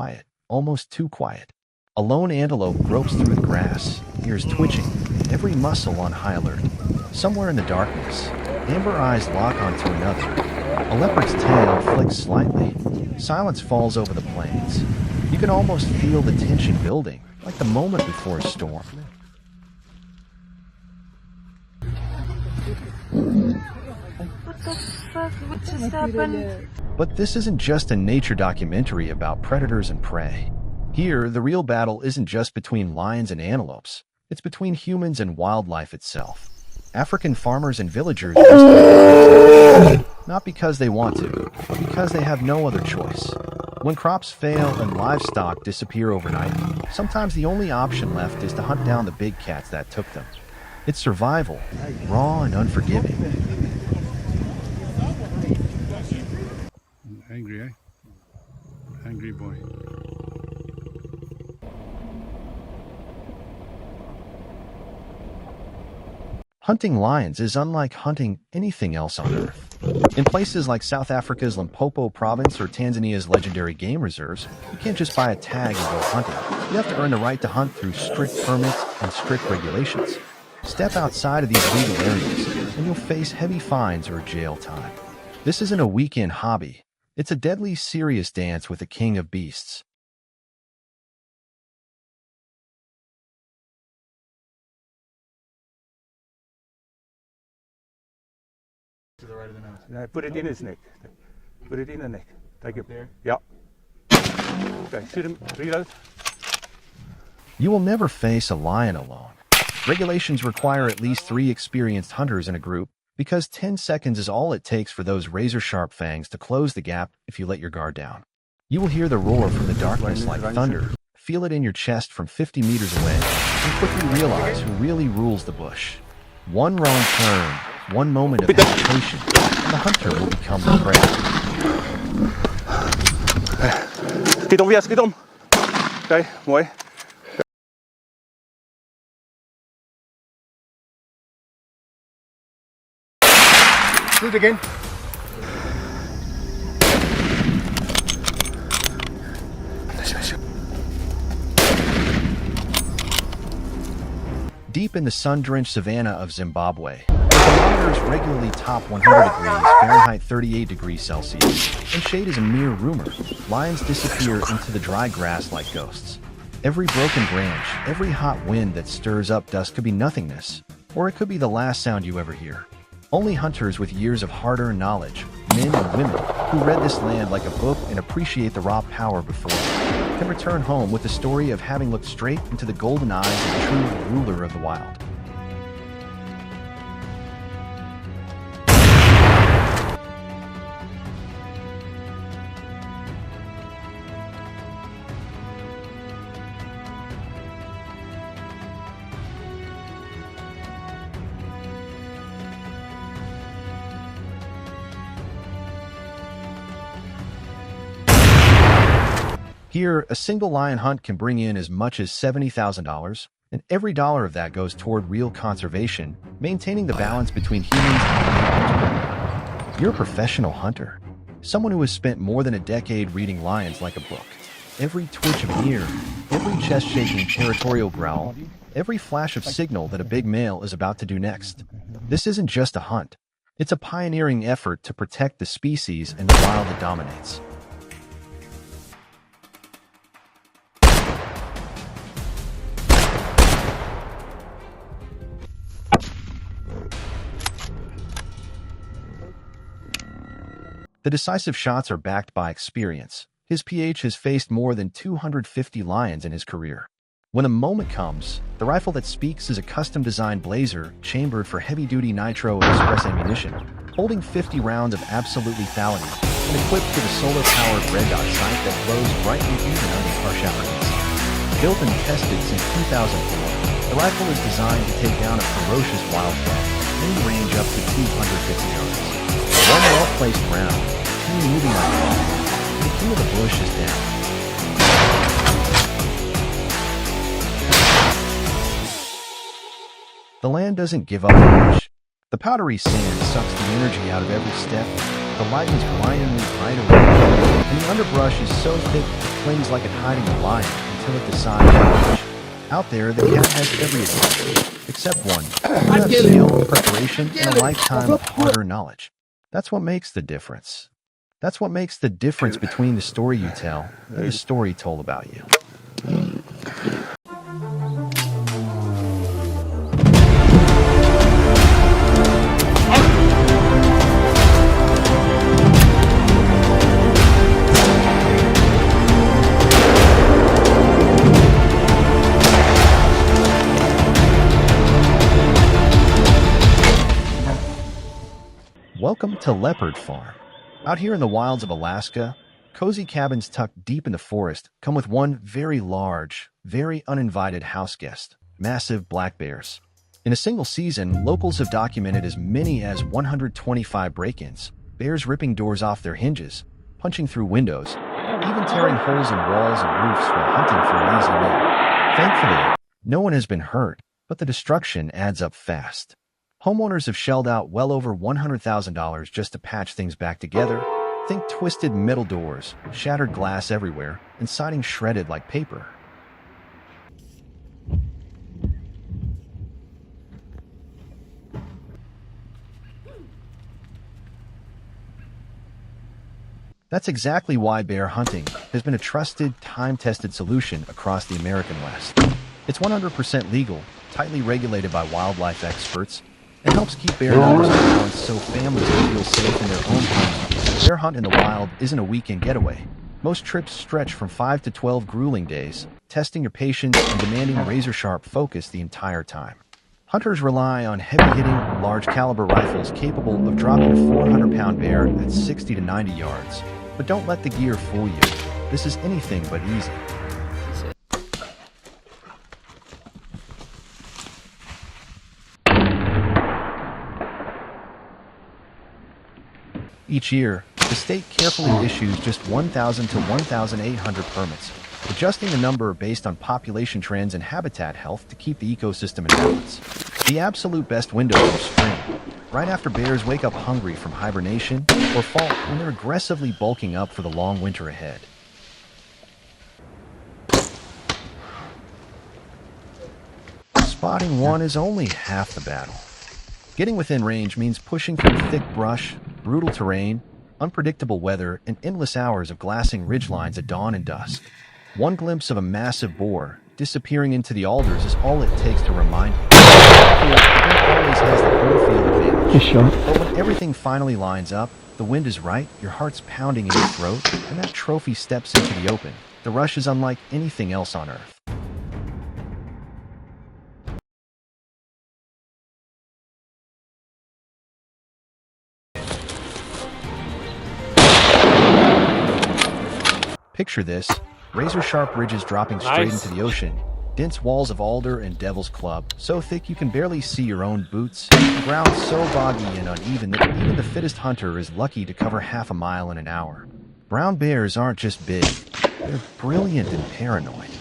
quiet, almost too quiet. A lone antelope gropes through the grass, ears twitching, every muscle on high alert. Somewhere in the darkness, amber eyes lock onto another. A leopard's tail flicks slightly. Silence falls over the plains. You can almost feel the tension building, like the moment before a storm. What the fuck? What just happened? But this isn't just a nature documentary about predators and prey. Here, the real battle isn't just between lions and antelopes. It's between humans and wildlife itself. African farmers and villagers not because they want to, but because they have no other choice. When crops fail and livestock disappear overnight, sometimes the only option left is to hunt down the big cats that took them. It's survival, raw and unforgiving. Angry, eh? Angry boy. Hunting lions is unlike hunting anything else on Earth. In places like South Africa's Limpopo province or Tanzania's legendary game reserves, you can't just buy a tag and go hunting. You have to earn the right to hunt through strict permits and strict regulations. Step outside of these legal areas, and you'll face heavy fines or jail time. This isn't a weekend hobby. It's a deadly serious dance with the king of beasts. To the right of the nose. No, put it in his neck. Put it in the neck. Take it there? Yeah. Okay, shoot him. Reload. You will never face a lion alone. Regulations require at least 3 experienced hunters in a group because 10 seconds is all it takes for those razor-sharp fangs to close the gap if you let your guard down. You will hear the roar from the darkness like thunder, feel it in your chest from 50 meters away, and quickly realize who really rules the bush. One wrong turn, one moment of hesitation, and the hunter will become the prey. Skiet om, weer, skiet om. Okay, mooi. Shoot again. Deep in the sun-drenched savanna of Zimbabwe, where thermometers regularly top 100 degrees Fahrenheit 38 degrees Celsius, and shade is a mere rumor, lions disappear into the dry grass like ghosts. Every broken branch, every hot wind that stirs up dust could be nothingness, or it could be the last sound you ever hear. Only hunters with years of hard-earned knowledge, men and women who read this land like a book and appreciate the raw power before them, can return home with the story of having looked straight into the golden eyes of the true ruler of the wild. Here, a single lion hunt can bring in as much as $70,000, and every dollar of that goes toward real conservation, maintaining the balance between humans and animals. You're a professional hunter, someone who has spent more than a decade reading lions like a book. Every twitch of an ear, every chest-shaking territorial growl, every flash of signal that a big male is about to do next. This isn't just a hunt. It's a pioneering effort to protect the species and the wild that dominates. The decisive shots are backed by experience. His PH has faced more than 250 lions in his career. When the moment comes, the rifle that speaks is a custom-designed blazer chambered for heavy-duty nitro express ammunition, holding 50 rounds of absolute lethality and equipped with a solar-powered red dot sight that glows brightly even under harsh afternoons. Built and tested since 2004, the rifle is designed to take down a ferocious wildcat, any range up to 250 yards. One well-placed round, two moving like a the king of the bush is down. The land doesn't give up the bush. The powdery sand sucks the energy out of every step, the light is blindingly bright away, and the underbrush is so thick it clings like it hiding a lion until it decides to reach. Out there, the cat has every advantage, except one. You have skill, preparation, and a lifetime of hard-earned knowledge. That's what makes the difference. That's what makes the difference between the story you tell and the story told about you. Welcome to Leopard Farm. Out here in the wilds of Alaska, cozy cabins tucked deep in the forest come with one very large, very uninvited house guest: massive black bears. In a single season, locals have documented as many as 125 break-ins, bears ripping doors off their hinges, punching through windows, even tearing holes in walls and roofs while hunting for an easy meal. Thankfully, no one has been hurt, but the destruction adds up fast. Homeowners have shelled out well over $100,000 just to patch things back together. Think twisted metal doors, shattered glass everywhere, and siding shredded like paper. That's exactly why bear hunting has been a trusted, time-tested solution across the American West. It's 100% legal, tightly regulated by wildlife experts, and helps keep bear numbers in balance so families can feel safe in their own homes. Bear hunt in the wild isn't a weekend getaway. Most trips stretch from 5 to 12 grueling days, testing your patience and demanding razor-sharp focus the entire time. Hunters rely on heavy-hitting, large-caliber rifles capable of dropping a 400-pound bear at 60 to 90 yards. But don't let the gear fool you. This is anything but easy. Each year, the state carefully issues just 1,000 to 1,800 permits, adjusting the number based on population trends and habitat health to keep the ecosystem in balance. The absolute best windows are spring, right after bears wake up hungry from hibernation, or fall when they're aggressively bulking up for the long winter ahead. Spotting one is only half the battle. Getting within range means pushing through thick brush, brutal terrain, unpredictable weather, and endless hours of glassing ridgelines at dawn and dusk. One glimpse of a massive boar disappearing into the alders is all it takes to remind you. The always has the home field advantage. But when everything finally lines up, the wind is right, your heart's pounding in your throat, and that trophy steps into the open. The rush is unlike anything else on Earth. Picture this: razor-sharp ridges dropping straight into the ocean, dense walls of alder and devil's club, so thick you can barely see your own boots, the ground so boggy and uneven that even the fittest hunter is lucky to cover half a mile in an hour. Brown bears aren't just big, they're brilliant and paranoid.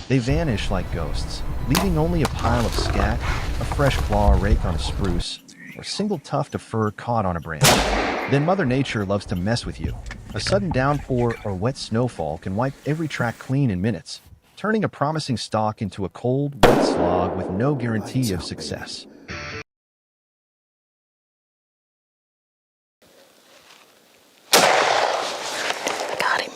They vanish like ghosts, leaving only a pile of scat, a fresh claw rake on a spruce, or a single tuft of fur caught on a branch. Then Mother Nature loves to mess with you. A sudden downpour or wet snowfall can wipe every track clean in minutes, turning a promising stalk into a cold, wet slog with no guarantee of success. I got him.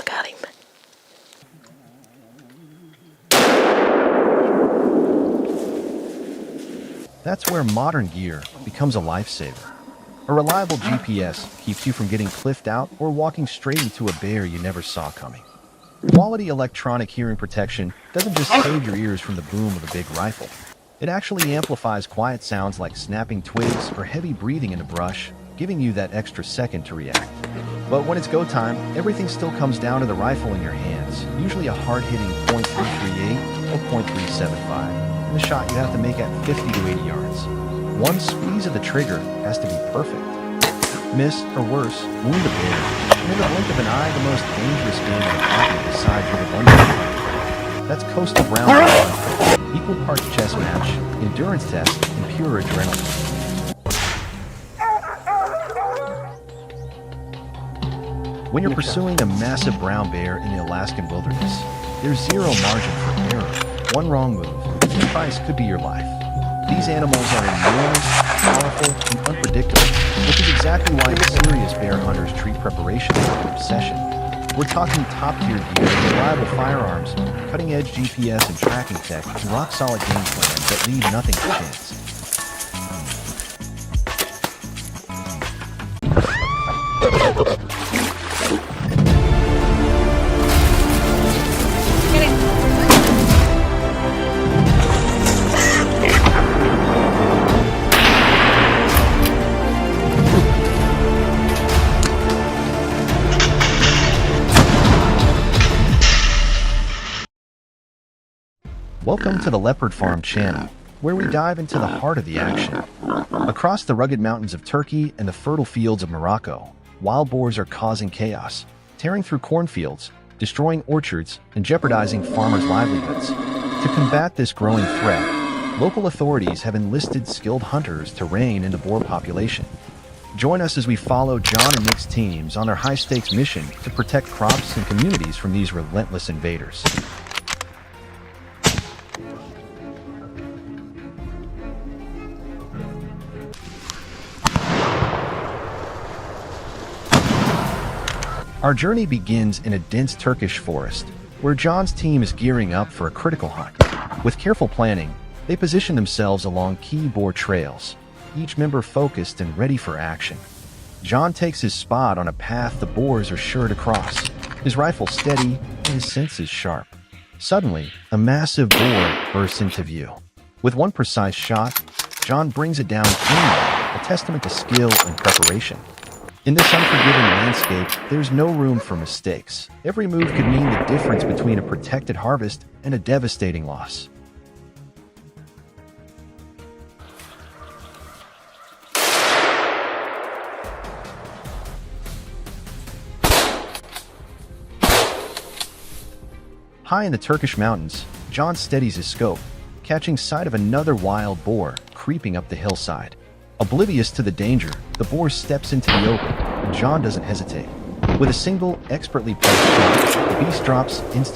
That's where modern gear becomes a lifesaver. A reliable GPS keeps you from getting cliffed out or walking straight into a bear you never saw coming. Quality electronic hearing protection doesn't just save your ears from the boom of a big rifle. It actually amplifies quiet sounds like snapping twigs or heavy breathing in the brush, giving you that extra second to react. But when it's go time, everything still comes down to the rifle in your hands, usually a hard-hitting .338 or .375, and the shot you have to make at 50 to 80 yards. One squeeze of the trigger has to be perfect. Miss, or worse, wound a bear, and in the blink of an eye, the most dangerous game in the pocket besides with a bundle. That's coastal brown bear, equal parts chess match, endurance test, and pure adrenaline. When you're pursuing a massive brown bear in the Alaskan wilderness, there's zero margin for error. One wrong move, and the price could be your life. These animals are enormous, powerful, and unpredictable, which is exactly why serious bear hunters treat preparation like an obsession. We're talking top-tier gear, reliable firearms, cutting-edge GPS and tracking tech, and rock-solid game plans that leave nothing to chance. Welcome to the Leopard Farm channel, where we dive into the heart of the action. Across the rugged mountains of Turkey and the fertile fields of Morocco, wild boars are causing chaos, tearing through cornfields, destroying orchards, and jeopardizing farmers' livelihoods. To combat this growing threat, local authorities have enlisted skilled hunters to rein in the boar population. Join us as we follow John and Nick's teams on their high-stakes mission to protect crops and communities from these relentless invaders. Our journey begins in a dense Turkish forest, where John's team is gearing up for a critical hunt. With careful planning, they position themselves along key boar trails, each member focused and ready for action. John takes his spot on a path the boars are sure to cross, his rifle steady and his senses sharp. Suddenly, a massive boar bursts into view. With one precise shot, John brings it down cleanly, a testament to skill and preparation. In this unforgiving landscape, there's no room for mistakes. Every move could mean the difference between a protected harvest and a devastating loss. High in the Turkish mountains, John steadies his scope, catching sight of another wild boar creeping up the hillside. Oblivious to the danger, the boar steps into the open, and John doesn't hesitate. With a single, expertly placed shot, the beast drops instantly.